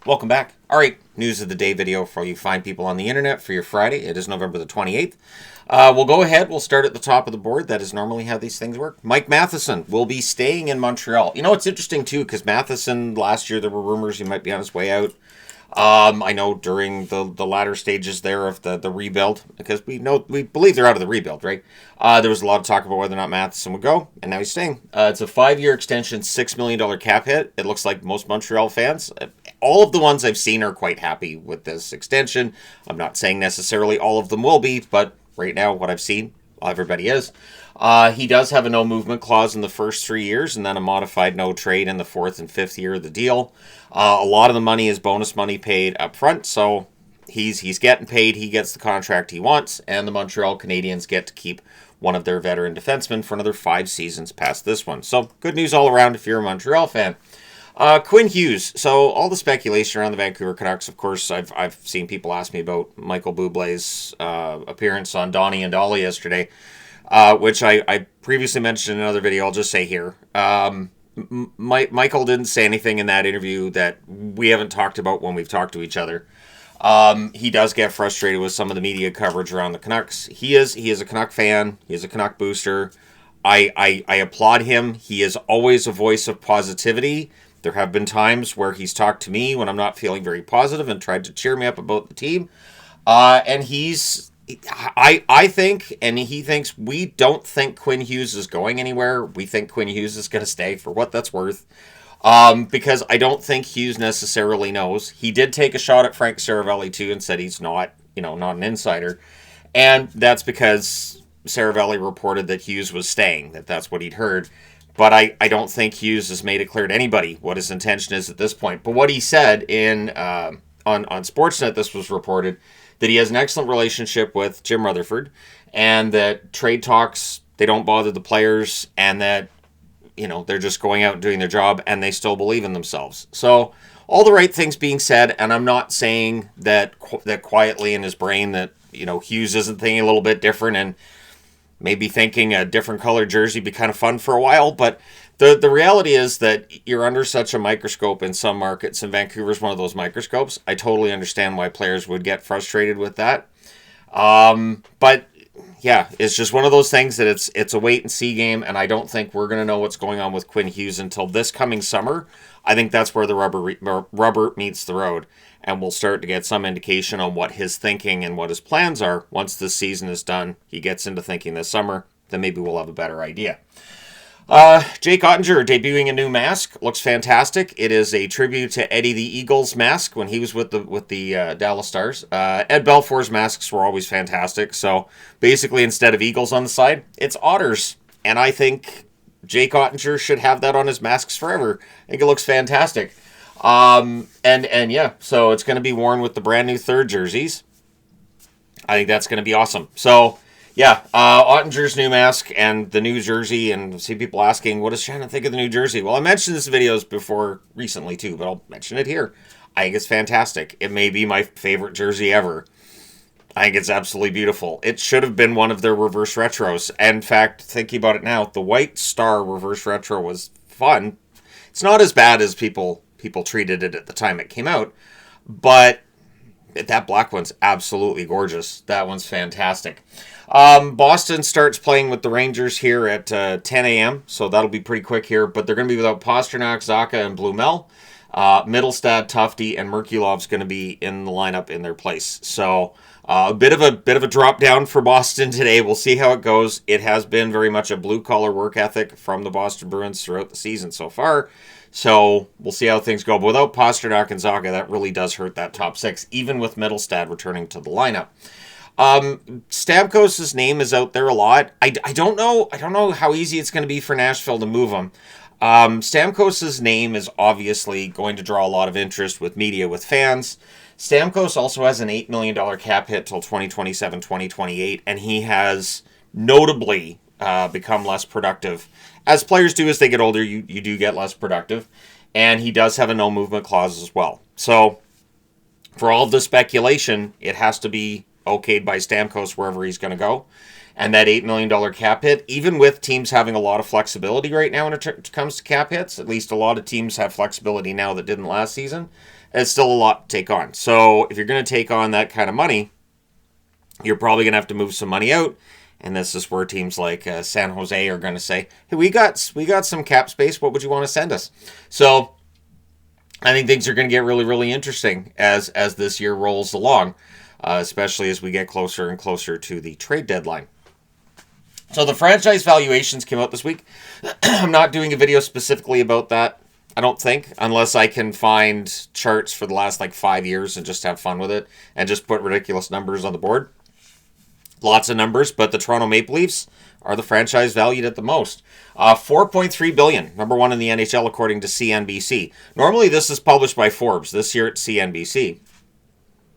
Welcome back. All right, news of the day video for you fine people on the internet for your Friday. It is November the 28th. We'll go ahead. We'll start at the top of the board. That is normally how these things work. Mike Matheson will be staying in Montreal. You know, it's interesting, too, because Matheson, last year, there were rumors he might be on his way out. I know during the latter stages there of the rebuild, because we believe they're out of the rebuild, right? There was a lot of talk about whether or not Matheson would go, and now he's staying. It's a 5-year extension, $6 million cap hit. It looks like most Montreal fans, all of the ones I've seen are quite happy with this extension. I'm not saying necessarily all of them will be, but right now, what I've seen, everybody is. He does have a no movement clause in the first 3 years, and then a modified no trade in the fourth and fifth year of the deal. A lot of the money is bonus money paid up front, so he's getting paid. He gets the contract he wants, and the Montreal Canadiens get to keep one of their veteran defensemen for another 5 seasons past this one. So good news all around if you're a Montreal fan. Quinn Hughes. So all the speculation around the Vancouver Canucks, of course, I've seen people ask me about Michael Bublé's appearance on Donnie and Dolly yesterday, which I previously mentioned in another video. I'll just say here. Michael didn't say anything in that interview that we haven't talked about when we've talked to each other. He does get frustrated with some of the media coverage around the Canucks. He is a Canuck fan. He is a Canuck booster. I applaud him. He is always a voice of positivity. There have been times where he's talked to me when I'm not feeling very positive and tried to cheer me up about the team. And I think, and he thinks, we don't think Quinn Hughes is going anywhere. We think Quinn Hughes is going to stay for what that's worth. Because I don't think Hughes necessarily knows. He did take a shot at Frank Saravelli too and said he's not an insider. And that's because Saravelli reported that Hughes was staying, that's what he'd heard. But I don't think Hughes has made it clear to anybody what his intention is at this point. But what he said on Sportsnet, this was reported, that he has an excellent relationship with Jim Rutherford, and that trade talks, they don't bother the players, and that, they're just going out and doing their job, and they still believe in themselves. So all the right things being said, and I'm not saying that quietly in his brain that, Hughes isn't thinking a little bit different and maybe thinking a different colored jersey would be kind of fun for a while, but the reality is that you're under such a microscope in some markets, and Vancouver's one of those microscopes. I totally understand why players would get frustrated with that. But yeah, it's just one of those things that it's a wait and see game, and I don't think we're going to know what's going on with Quinn Hughes until this coming summer. I think that's where the rubber meets the road, and we'll start to get some indication on what his thinking and what his plans are. Once this season is done, he gets into thinking this summer, then maybe we'll have a better idea. Jake Oettinger debuting a new mask. Looks fantastic. It is a tribute to Eddie the Eagle's mask when he was with the Dallas Stars. Ed Belfour's masks were always fantastic. So basically, instead of eagles on the side, it's otters. And I think Jake Oettinger should have that on his masks forever. I think it looks fantastic. And yeah, so it's going to be worn with the brand new third jerseys. I think that's going to be awesome. So yeah, Oettinger's new mask and the new jersey, and see people asking, what does Shannon think of the new jersey? Well, I mentioned this videos before recently too, but I'll mention it here. I think it's fantastic. It may be my favorite jersey ever. I think it's absolutely beautiful. It should have been one of their reverse retros. In fact, thinking about it now, the White Star reverse retro was fun. It's not as bad as people treated it at the time it came out, but that black one's absolutely gorgeous. That one's fantastic. Boston starts playing with the Rangers here at 10 a.m., so that'll be pretty quick here, but they're going to be without Pastrnak, Zacha, and Blumel. Middlestad, Tufte, and Merkulov's going to be in the lineup in their place. So a bit of a drop down for Boston today. We'll see how it goes. It has been very much a blue-collar work ethic from the Boston Bruins throughout the season so far. So we'll see how things go. But without Pastrnak and Zacha, that really does hurt that top six, even with Middlestad returning to the lineup. Stamkos' name is out there a lot. I don't know how easy it's going to be for Nashville to move him. Stamkos' name is obviously going to draw a lot of interest with media, with fans. Stamkos also has an $8 million cap hit till 2027-2028, and he has notably become less productive. As players do as they get older, you do get less productive, and he does have a no-movement clause as well. So for all of the speculation, it has to be okayed by Stamkos wherever he's going to go. and that $8 million cap hit, even with teams having a lot of flexibility right now when it comes to cap hits, at least a lot of teams have flexibility now that didn't last season, it's still a lot to take on. So if you're going to take on that kind of money, you're probably going to have to move some money out. And this is where teams like San Jose are going to say, hey, we got some cap space. What would you want to send us? So I think things are going to get really, really interesting as this year rolls along, especially as we get closer and closer to the trade deadline. So the franchise valuations came out this week. I'm not doing a video specifically about that, I don't think, unless I can find charts for the last 5 years and just have fun with it and just put ridiculous numbers on the board. Lots of numbers, but the Toronto Maple Leafs are the franchise valued at the most. $4.3 billion, number one in the NHL according to CNBC. Normally this is published by Forbes. This year it's CNBC.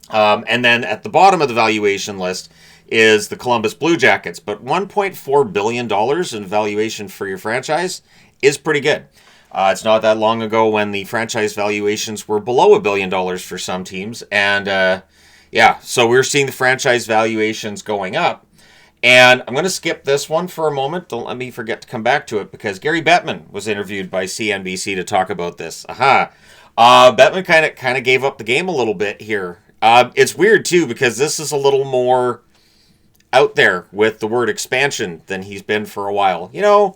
And then at the bottom of the valuation list is the Columbus Blue Jackets. But $1.4 billion in valuation for your franchise is pretty good. It's not that long ago when the franchise valuations were below $1 billion for some teams. And so we're seeing the franchise valuations going up. And I'm going to skip this one for a moment. Don't let me forget to come back to it because Gary Bettman was interviewed by CNBC to talk about this. Bettman kind of gave up the game a little bit here. It's weird, too, because this is a little more out there with the word expansion than he's been for a while.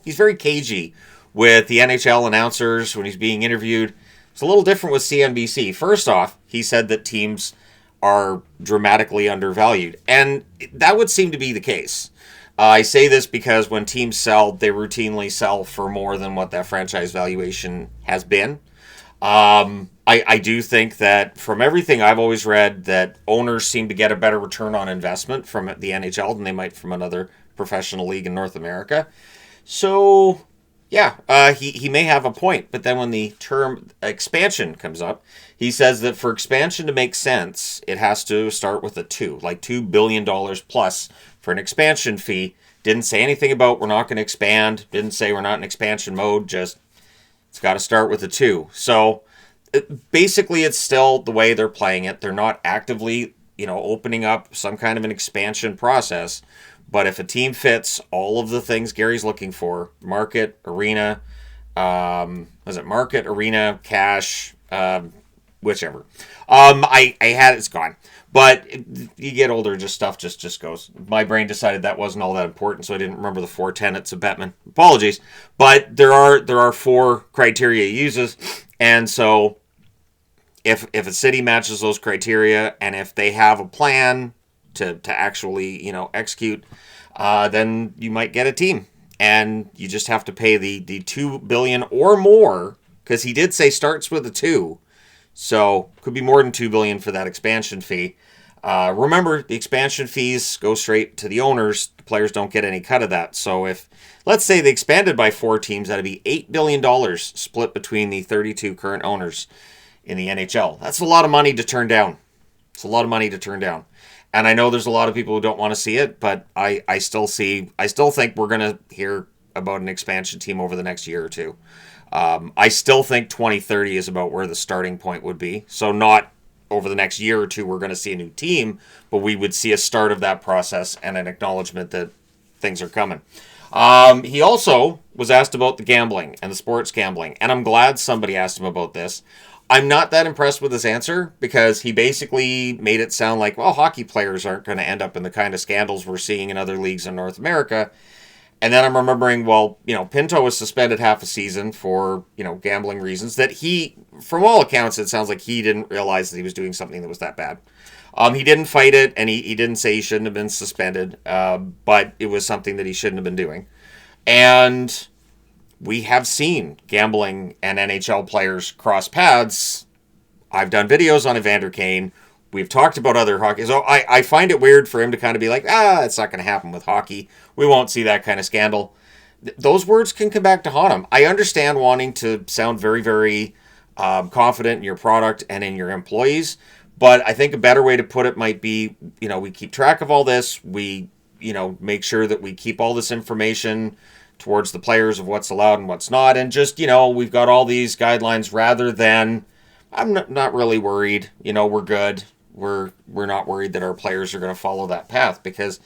He's very cagey with the NHL announcers when he's being interviewed. It's a little different with CNBC. First off, he said that teams are dramatically undervalued, and that would seem to be the case. I say this because when teams sell, they routinely sell for more than what that franchise valuation has been. I do think that from everything I've always read, that owners seem to get a better return on investment from the NHL than they might from another professional league in North America. So, he may have a point. But then when the term expansion comes up, he says that for expansion to make sense, it has to start with a 2, like $2 billion plus for an expansion fee. Didn't say anything about we're not going to expand. Didn't say we're not in expansion mode. Just it's got to start with a 2. So basically, it's still the way they're playing it. They're not actively, opening up some kind of an expansion process. But if a team fits all of the things Gary's looking for, market, arena, cash, whichever. I had it's gone. But you get older, stuff just goes. My brain decided that wasn't all that important, so I didn't remember the 4 tenets of Bettman. Apologies. But there are 4 criteria he uses, and so if a city matches those criteria, and if they have a plan to actually execute, then you might get a team, and you just have to pay the $2 billion or more, because he did say starts with a 2. So could be more than $2 billion for that expansion fee. Remember, the expansion fees go straight to the owners. The players don't get any cut of that. So if, let's say, they expanded by 4 teams, that'd be $8 billion split between the 32 current owners in the NHL. That's a lot of money to turn down. It's a lot of money to turn down. And I know there's a lot of people who don't want to see it, but I still think we're going to hear about an expansion team over the next year or two. I still think 2030 is about where the starting point would be. So not over the next year or two we're going to see a new team, but we would see a start of that process and an acknowledgement that things are coming. He also was asked about the gambling and the sports gambling, and I'm glad somebody asked him about this. I'm not that impressed with his answer because he basically made it sound like, well, hockey players aren't going to end up in the kind of scandals we're seeing in other leagues in North America. And then I'm remembering, Pinto was suspended half a season for, gambling reasons that he, from all accounts, it sounds like he didn't realize that he was doing something that was that bad. He didn't fight it, and he didn't say he shouldn't have been suspended, but it was something that he shouldn't have been doing. And we have seen gambling and NHL players cross paths. I've done videos on Evander Kane. We've talked about other hockey. So I find it weird for him to kind of be like, it's not going to happen with hockey. We won't see that kind of scandal. Those words can come back to haunt him. I understand wanting to sound very, very confident in your product and in your employees. But I think a better way to put it might be, we keep track of all this. We, make sure that we keep all this information towards the players of what's allowed and what's not. And just, we've got all these guidelines rather than, I'm not really worried. We're good. We're not worried that our players are going to follow that path, because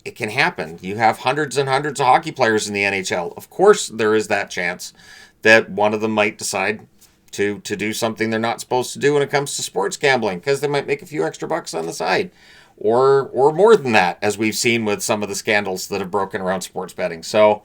it can happen. You have hundreds and hundreds of hockey players in the NHL. Of course, there is that chance that one of them might decide to do something they're not supposed to do when it comes to sports gambling, because they might make a few extra bucks on the side, or more than that, as we've seen with some of the scandals that have broken around sports betting. So,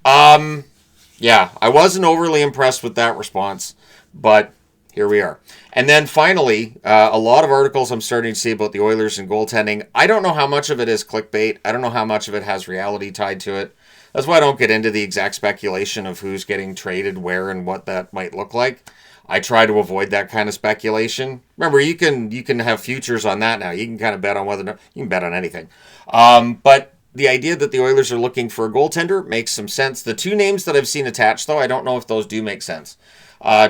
yeah, I wasn't overly impressed with that response, but here we are. And then finally, a lot of articles I'm starting to see about the Oilers and goaltending. I don't know how much of it is clickbait. I don't know how much of it has reality tied to it. That's why I don't get into the exact speculation of who's getting traded where and what that might look like. I try to avoid that kind of speculation. Remember, you can have futures on that now. You can kind of bet on whether or not, you can bet on anything. But the idea that the Oilers are looking for a goaltender makes some sense. The two names that I've seen attached, though, I don't know if those do make sense.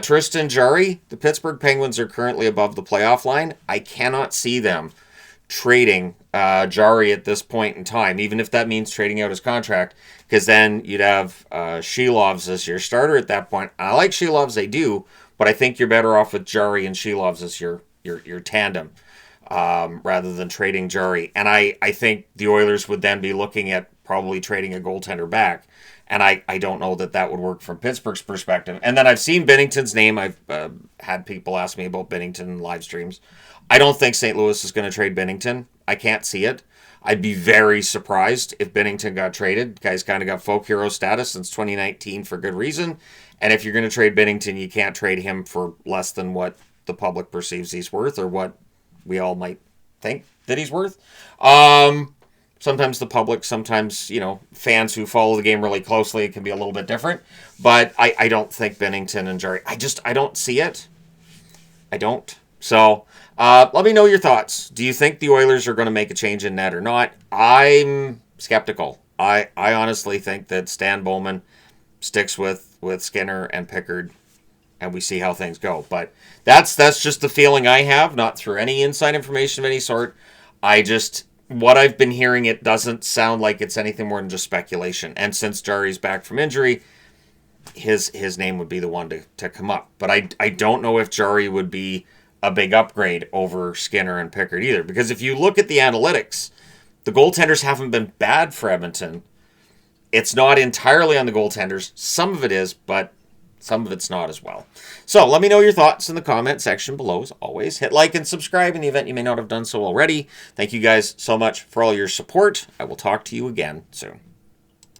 Tristan Jarry, the Pittsburgh Penguins are currently above the playoff line. I cannot see them trading Jarry at this point in time, even if that means trading out his contract, because then you'd have Shelovs as your starter at that point. I like Shelovs, they do, but I think you're better off with Jarry and Shelovs as your tandem rather than trading Jarry. And I think the Oilers would then be looking at probably trading a goaltender back. And I don't know that would work from Pittsburgh's perspective. And then I've seen Binnington's name. I've had people ask me about Binnington in live streams. I don't think St. Louis is going to trade Binnington. I can't see it. I'd be very surprised if Binnington got traded. The guy's kind of got folk hero status since 2019 for good reason. And if you're going to trade Binnington, you can't trade him for less than what the public perceives he's worth, or what we all might think that he's worth. Sometimes the public, sometimes, fans who follow the game really closely, it can be a little bit different. But I don't think Binnington and Jarry, I don't see it. I don't. So, let me know your thoughts. Do you think the Oilers are going to make a change in net or not? I'm skeptical. I honestly think that Stan Bowman sticks with Skinner and Pickard, and we see how things go. But that's just the feeling I have, not through any inside information of any sort. What I've been hearing, it doesn't sound like it's anything more than just speculation. And since Jarry's back from injury, his name would be the one to come up. But I don't know if Jarry would be a big upgrade over Skinner and Pickard either. Because if you look at the analytics, the goaltenders haven't been bad for Edmonton. It's not entirely on the goaltenders. Some of it is, but some of it's not as well. So let me know your thoughts in the comment section below. As always, hit like and subscribe in the event you may not have done so already. Thank you guys so much for all your support. I will talk to you again soon.